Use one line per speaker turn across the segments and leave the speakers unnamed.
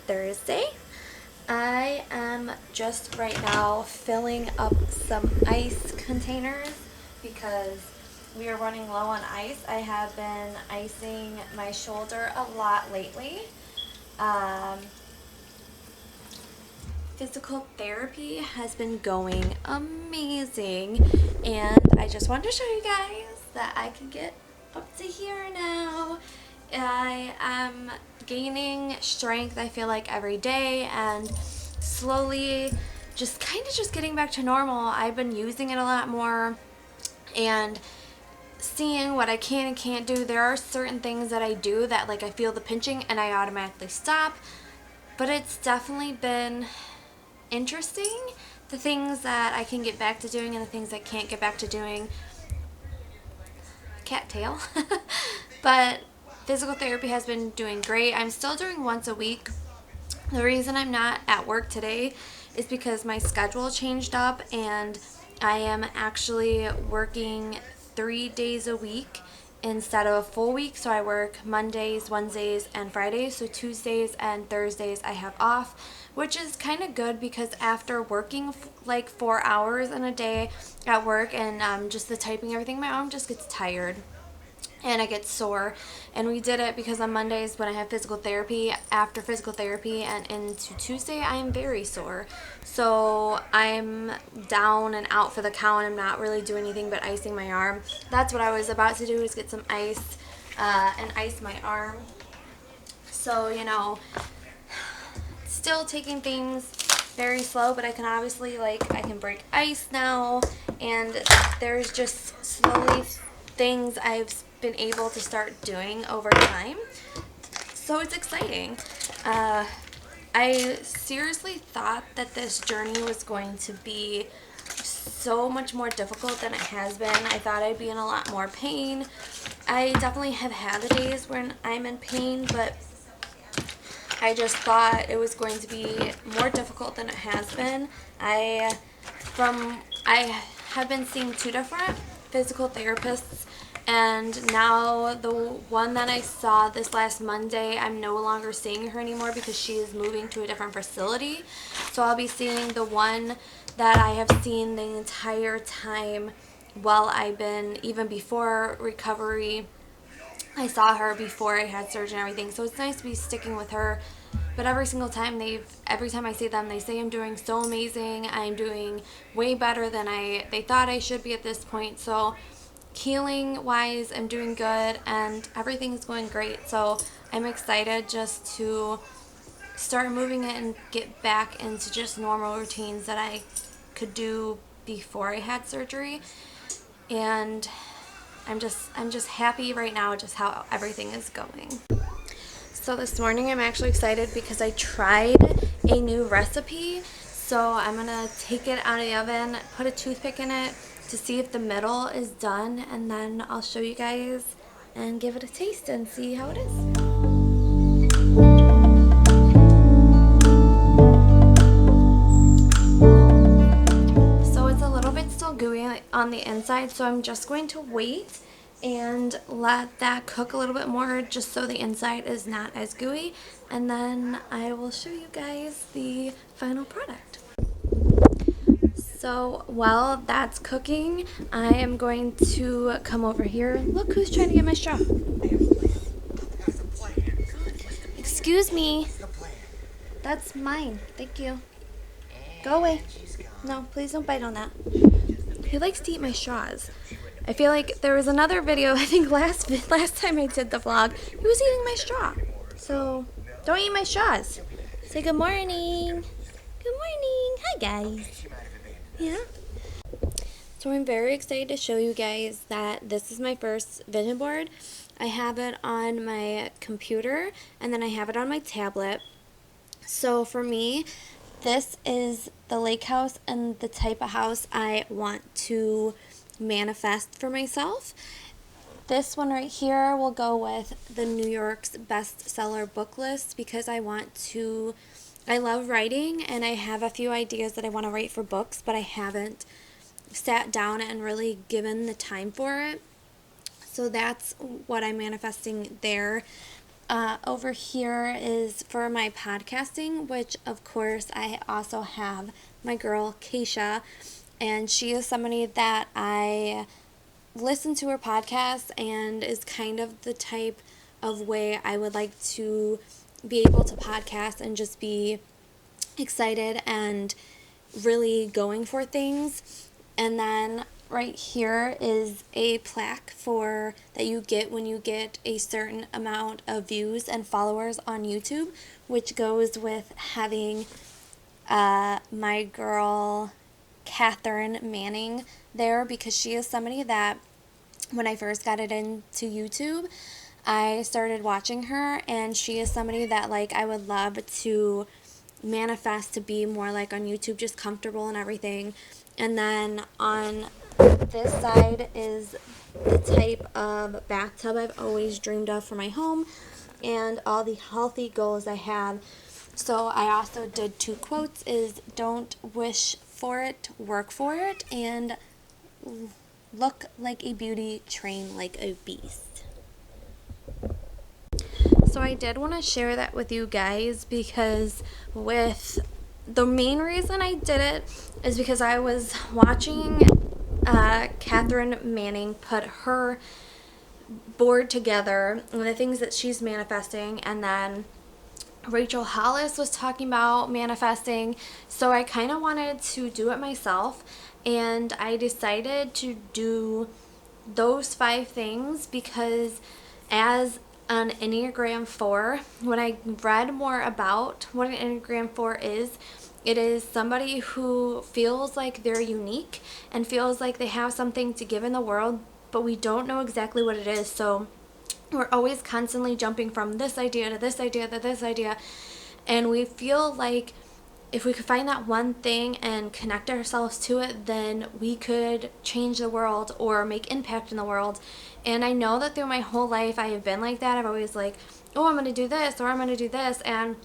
Thursday. I am just right now filling up some ice containers because we are running low on ice. I have been icing my shoulder a lot lately. Um, Physical therapy has been going amazing, and I just wanted to show you guys that I can get up to here now. I am gaining strength, I feel like, every day, and slowly just kind of just getting back to normal. I've been using it a lot more and seeing what I can and can't do. There are certain things that I do that, like, I feel the pinching and I automatically stop, but it's definitely been interesting, the things that I can get back to doing and the things I can't get back to doing. Cattail. But physical therapy has been doing great. I'm still doing once a week. The reason I'm not at work today is because my schedule changed up and I am actually working 3 days a week instead of a full week. So I work Mondays, Wednesdays, and Fridays. So Tuesdays and Thursdays I have off, which is kind of good because after working like 4 hours in a day at work and just the typing everything, my arm just gets tired and I get sore. And we did it because on Mondays when I have physical therapy, after physical therapy and into Tuesday, I am very sore. So I'm down and out for the count. I'm not really doing anything but icing my arm. That's what I was about to do, is get some ice and ice my arm. So, still taking things very slow, but I can obviously, I can break ice now, and there's just slowly things I've been able to start doing over time. So it's exciting. I seriously thought that this journey was going to be so much more difficult than it has been. I thought I'd be in a lot more pain. I definitely have had the days when I'm in pain, but I just thought it was going to be more difficult than it has been. I have been seeing 2 different physical therapists, and now the one that I saw this last Monday, I'm no longer seeing her anymore because she is moving to a different facility. So I'll be seeing the one that I have seen the entire time while I've been, even before recovery. I saw her before I had surgery and everything, so it's nice to be sticking with her. But every single time every time I see them, they say I'm doing so amazing. I'm doing way better than they thought I should be at this point. So healing wise, I'm doing good and everything is going great. So I'm excited just to start moving it and get back into just normal routines that I could do before I had surgery. And I'm just happy right now just how everything is going. So this morning I'm actually excited because I tried a new recipe. So I'm gonna take it out of the oven, put a toothpick in it to see if the middle is done, and then I'll show you guys and give it a taste and see how it is. So it's a little bit still gooey on the inside, so I'm just going to wait and let that cook a little bit more just so the inside is not as gooey, and then I will show you guys the final product. So while that's cooking, I am going to come over here. Look who's trying to get my straw. Excuse me. That's mine. Thank you. Go away. No, please don't bite on that. He likes to eat my straws. I feel like there was another video, I think last time I did the vlog, he was eating my straw. So, don't eat my straws. Say good morning. Good morning. Hi, guys. Yeah? So I'm very excited to show you guys that this is my first vision board. I have it on my computer, and then I have it on my tablet. So for me, this is the lake house and the type of house I want to manifest for myself. This one right here will go with the New York's bestseller book list because I love writing and I have a few ideas that I want to write for books, but I haven't sat down and really given the time for it. So that's what I'm manifesting there. over here is for my podcasting, which of course I also have my girl Keisha, and she is somebody that I listen to her podcast and is kind of the type of way I would like to be able to podcast and just be excited and really going for things. And then right here is a plaque for that you get when you get a certain amount of views and followers on YouTube, which goes with having my girl Catherine Manning there, because she is somebody that when I first got it into YouTube, I started watching her, and she is somebody that like I would love to manifest to be more like on YouTube, just comfortable and everything. And then on this side is the type of bathtub I've always dreamed of for my home and all the healthy goals I have. So I also did 2 quotes, is don't wish for it, work for it, and look like a beauty, train like a beast. So I did want to share that with you guys, because with the main reason I did it is because I was watching Catherine Manning put her board together and the things that she's manifesting, and then Rachel Hollis was talking about manifesting, so I kind of wanted to do it myself, and I decided to do those 5 things because as an Enneagram 4, when I read more about what an Enneagram 4 is, it is somebody who feels like they're unique and feels like they have something to give in the world, but we don't know exactly what it is. So we're always constantly jumping from this idea to this idea to this idea, and we feel like if we could find that one thing and connect ourselves to it, then we could change the world or make impact in the world. And I know that through my whole life I have been like that. I've always like, oh, I'm going to do this or I'm going to do this. And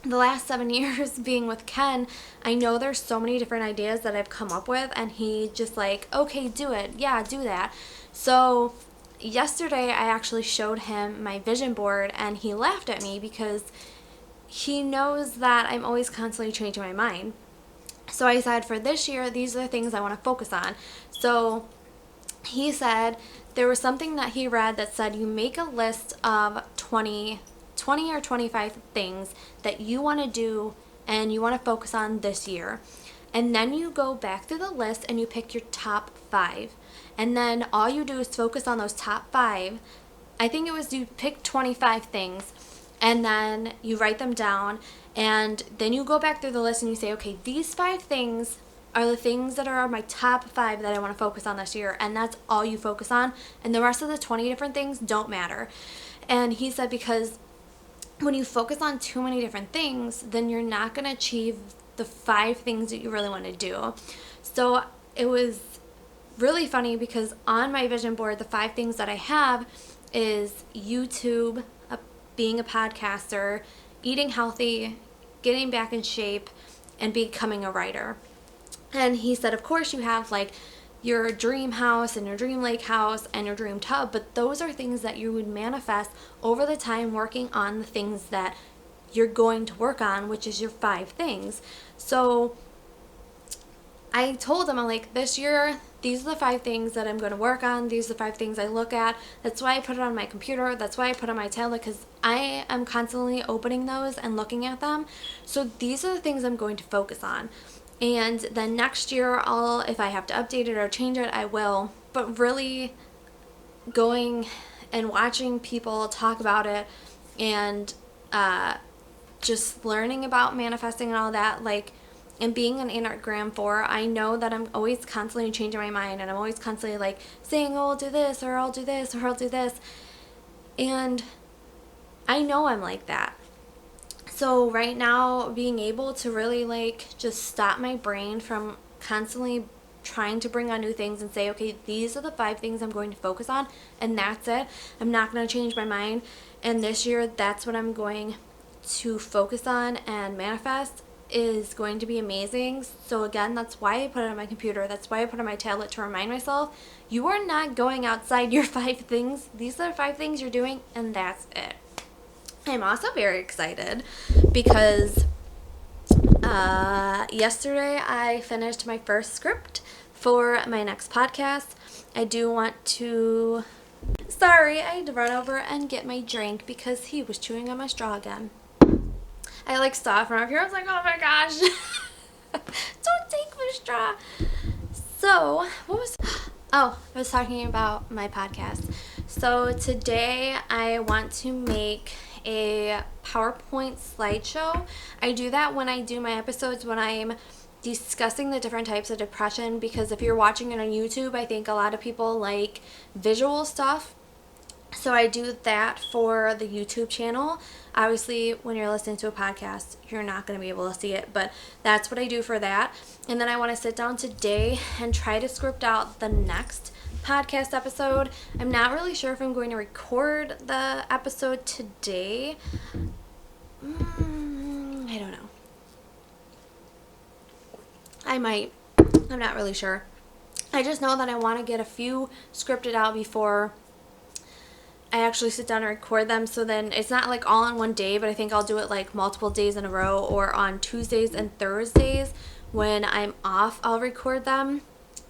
the last 7 years being with Ken, I know there's so many different ideas that I've come up with, and he just like, okay, do it. Yeah, do that. So yesterday I actually showed him my vision board, and he laughed at me because he knows that I'm always constantly changing my mind. So I said, for this year, these are the things I want to focus on. So he said there was something that he read that said you make a list of 20 or 25 things that you want to do and you want to focus on this year. And then you go back through the list and you pick your top 5. And then all you do is focus on those top 5. I think it was you pick 25 things, and then you write them down, and then you go back through the list and you say, okay, these 5 things are the things that are my top 5 that I want to focus on this year, and that's all you focus on, and the rest of the 20 different things don't matter. And he said because when you focus on too many different things, then you're not going to achieve the 5 things that you really want to do. So it was really funny because on my vision board, the 5 things that I have is YouTube, being a podcaster, eating healthy, getting back in shape, and becoming a writer. And he said, of course you have like your dream house and your dream lake house and your dream tub, but those are things that you would manifest over the time working on the things that you're going to work on, which is your 5 things. So I told him, I'm like, this year, these are the 5 things that I'm going to work on. These are the 5 things I look at. That's why I put it on my computer. That's why I put it on my tablet, because I am constantly opening those and looking at them. So these are the things I'm going to focus on. And then next year, if I have to update it or change it, I will. But really going and watching people talk about it and just learning about manifesting and all that, like, and being an Enneagram 4, I know that I'm always constantly changing my mind, and I'm always constantly like saying, oh, I'll do this, or I'll do this, or I'll do this. And I know I'm like that. So right now, being able to really like just stop my brain from constantly trying to bring on new things and say, okay, these are the 5 things I'm going to focus on, and that's it. I'm not going to change my mind. And this year, that's what I'm going to focus on and manifest, is going to be amazing. So again, that's why I put it on my computer. That's why I put it on my tablet, to remind myself, you are not going outside your 5 things. These are the 5 things you're doing, and that's it. I'm also very excited because yesterday I finished my first script for my next podcast. I do want to... Sorry, I had to run over and get my drink because he was chewing on my straw again. I like saw it from up here. I was like, oh my gosh. Don't take my straw. So, what was... Oh, I was talking about my podcast. So today I want to make a PowerPoint slideshow. I do that when I do my episodes when I'm discussing the different types of depression, because if you're watching it on YouTube, I think a lot of people like visual stuff. So I do that for the YouTube channel. Obviously, when you're listening to a podcast, you're not going to be able to see it, but that's what I do for that. And then I want to sit down today and try to script out the next podcast episode. I'm not really sure if I'm going to record the episode today. I don't know. I might. I'm not really sure. I just know that I want to get a few scripted out before I actually sit down and record them, so then it's not like all in one day, but I think I'll do it like multiple days in a row, or on Tuesdays and Thursdays when I'm off, I'll record them.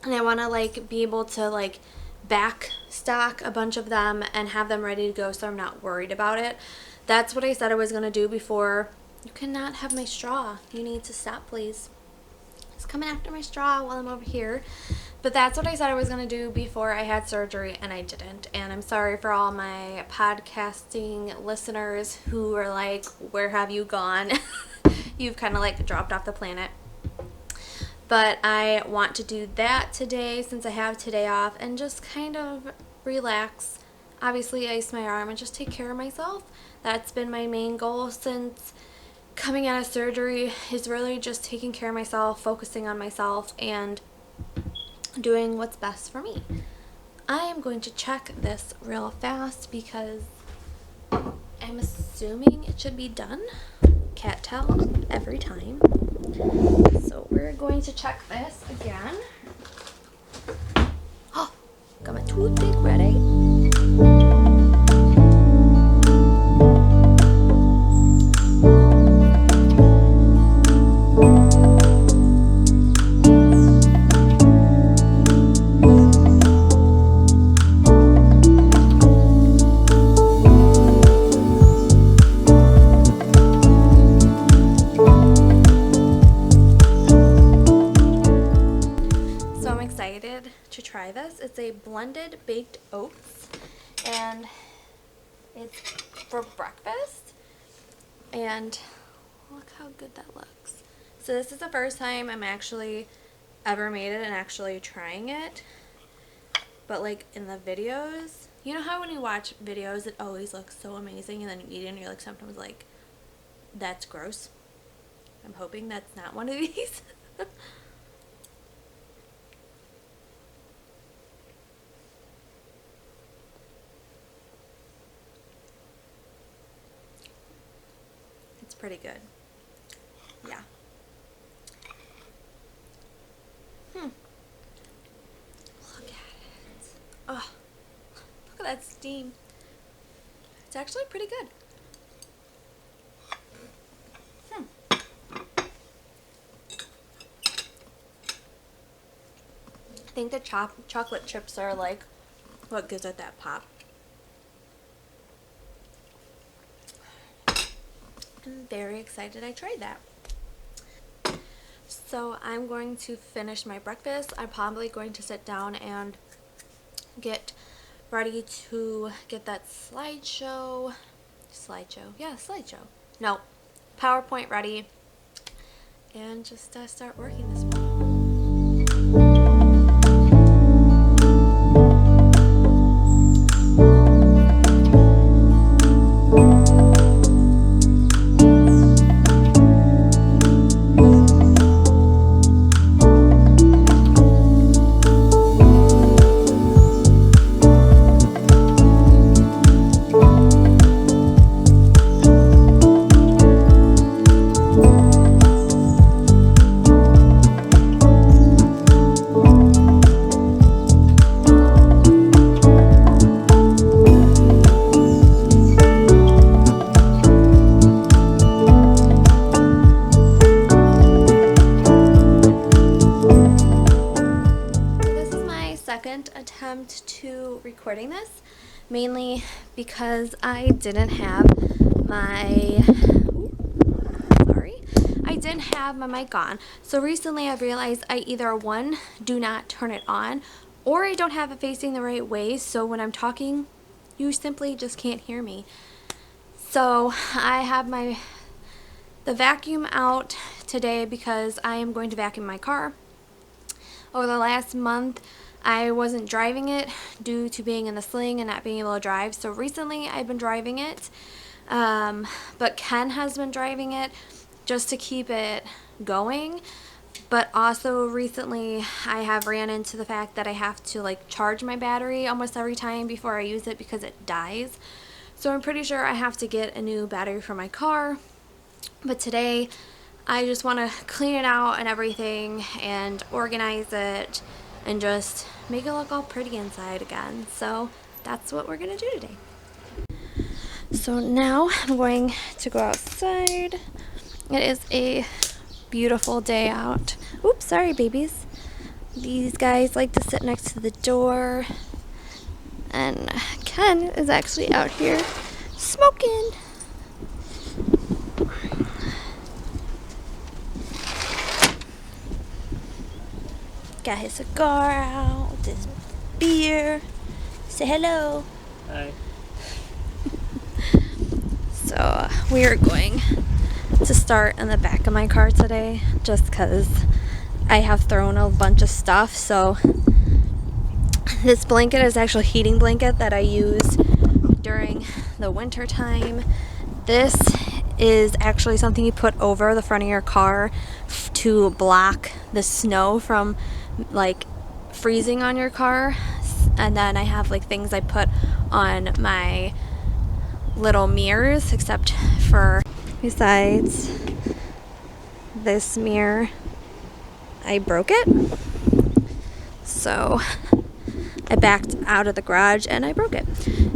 And I want to like be able to like back stock a bunch of them and have them ready to go, so I'm not worried about it. That's what I said I was going to do before. You cannot have my straw. You need to stop, please. It's coming after my straw while I'm over here. But that's what I said I was going to do before I had surgery, and I didn't. And I'm sorry for all my podcasting listeners who are like, where have you gone? You've kind of like dropped off the planet. But I want to do that today since I have today off, and just kind of relax. Obviously ice my arm and just take care of myself. That's been my main goal since coming out of surgery, is really just taking care of myself, focusing on myself, and doing what's best for me. I am going to check this real fast because I'm assuming it should be done. Cat tell every time. So we're going to check this again. Oh, got my toothpick ready. To try this. It's a blended baked oats, and it's for breakfast, and look how good that looks. So this is the first time I'm actually ever made it and actually trying it, but like in the videos, you know how when you watch videos it always looks so amazing, and then you eat it and you're like sometimes like, that's gross. I'm hoping that's not one of these. Pretty good. Yeah. Look at it. Oh, look at that steam. It's actually pretty good. I think the chocolate chips are like what gives it that pop. I'm very excited I tried that. So I'm going to finish my breakfast. I'm probably going to sit down and get ready to get that slideshow. No, PowerPoint ready, and just start working this one. second attempt to recording this, mainly because I didn't have my mic on. So recently I've realized I either, one, do not turn it on, or I don't have it facing the right way, so when I'm talking you simply just can't hear me. So I have the vacuum out today because I am going to vacuum my car. Over the last month I wasn't driving it due to being in the sling and not being able to drive, so recently I've been driving it, but Ken has been driving it just to keep it going. But also recently I have ran into the fact that I have to charge my battery almost every time before I use it because it dies. So I'm pretty sure I have to get a new battery for my car. But today I just want to clean it out and everything and organize it and just make it look all pretty inside again. So that's what we're going to do today. So now I'm going to go outside. It is a beautiful day out. Oops, sorry babies. These guys like to sit next to the door. And Ken is actually out here smoking. Got his cigar out, his beer. Say hello.
Hi.
So we are going to start in the back of my car today just because I have thrown a bunch of stuff. So this blanket is actually a heating blanket that I use during the winter time. This is actually something you put over the front of your car to block the snow from freezing on your car. And then I have things I put on my little mirrors, except for besides this mirror, I broke it. So I backed out of the garage and I broke it.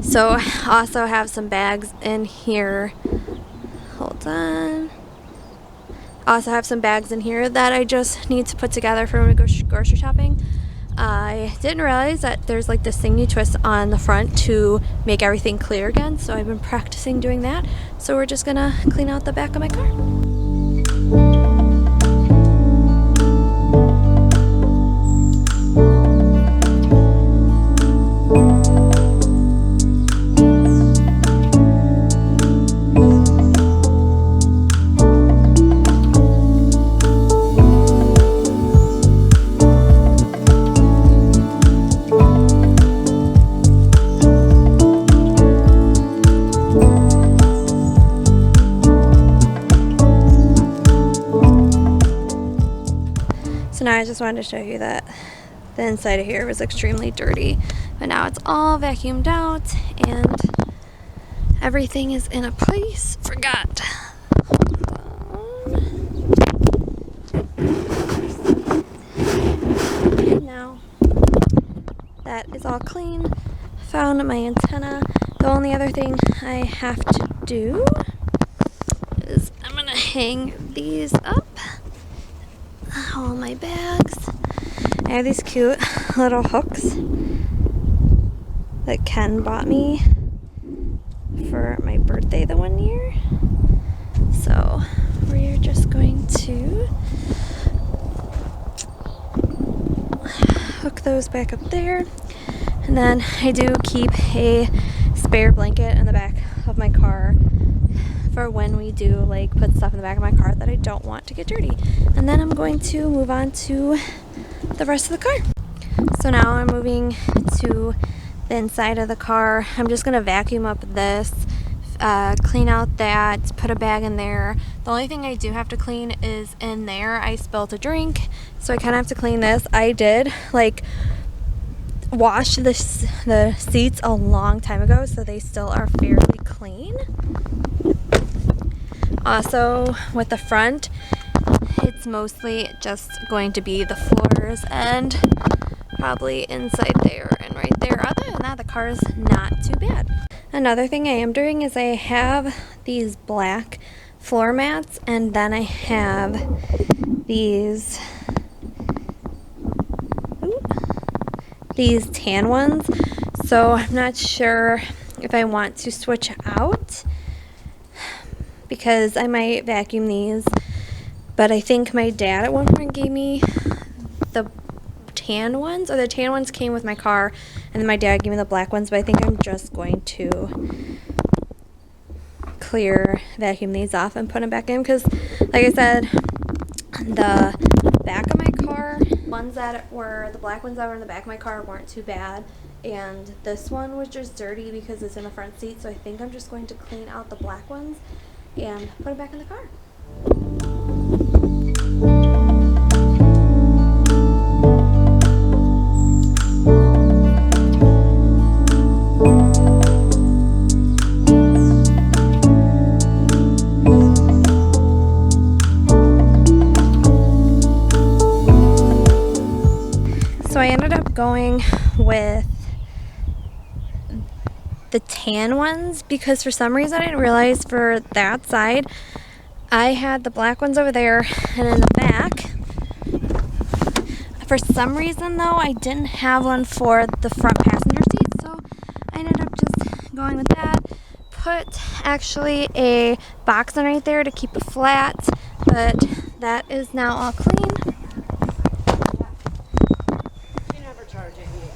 So I also have some bags in here. Hold on. I also have some bags in here that I just need to put together for when we go grocery shopping. I didn't realize that there's this thing you twist on the front to make everything clear again, so I've been practicing doing that. So we're just gonna clean out the back of my car. So now I just wanted to show you that the inside of here was extremely dirty, but now it's all vacuumed out and everything is in a place. Forgot. Now that is all clean. Found my antenna. The only other thing I have to do is I'm gonna hang these up. All my bags. I have these cute little hooks that Ken bought me for my birthday the one year. So we're just going to hook those back up there. And then I do keep a spare blanket in the back of my car for when we do put stuff in the back of my car that I don't want to get dirty. And then I'm going to move on to the rest of the car. So now I'm moving to the inside of the car. I'm just gonna vacuum up this, clean out that, put a bag in there. The only thing I do have to clean is in there. I spilled a drink, so I kind of have to clean this. I did wash the seats a long time ago, so they still are fairly clean. Also, with the front, it's mostly just going to be the floors and probably inside there and right there. Other than that, the car is not too bad. Another thing I am doing is I have these black floor mats, and then I have these these tan ones, so I'm not sure if I want to switch out because I might vacuum these. But I think my dad at one point gave me the tan ones, or the tan ones came with my car, and then my dad gave me the black ones. But I think I'm just going to clear vacuum these off and put them back in because, like I said, the back of my car, ones that were the black ones that were in the back of my car weren't too bad, and this one was just dirty because it's in the front seat. So I think I'm just going to clean out the black ones and put them back in the car. So I ended up going with the tan ones because for some reason I didn't realize for that side I had the black ones over there, and in the back for some reason though I didn't have one for the front passenger seat, so I ended up just going with that. Put actually a box on right there to keep it flat, but that is now all clean.
You never charge it here.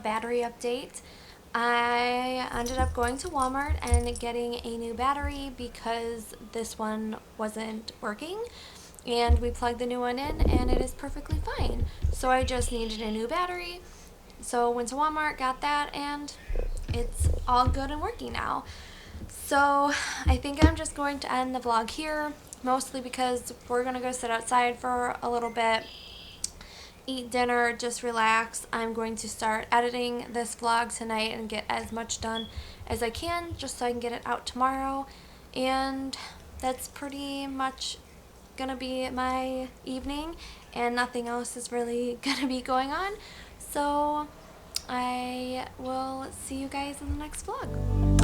Battery update. I ended up going to Walmart and getting a new battery because this one wasn't working, and we plugged the new one in and it is perfectly fine. So I just needed a new battery, so went to Walmart, got that, and it's all good and working now. So I think I'm just going to end the vlog here, mostly because we're gonna go sit outside for a little bit, eat dinner, just relax. I'm going to start editing this vlog tonight and get as much done as I can just so I can get it out tomorrow. And that's pretty much gonna be my evening, and nothing else is really gonna be going on. So I will see you guys in the next vlog.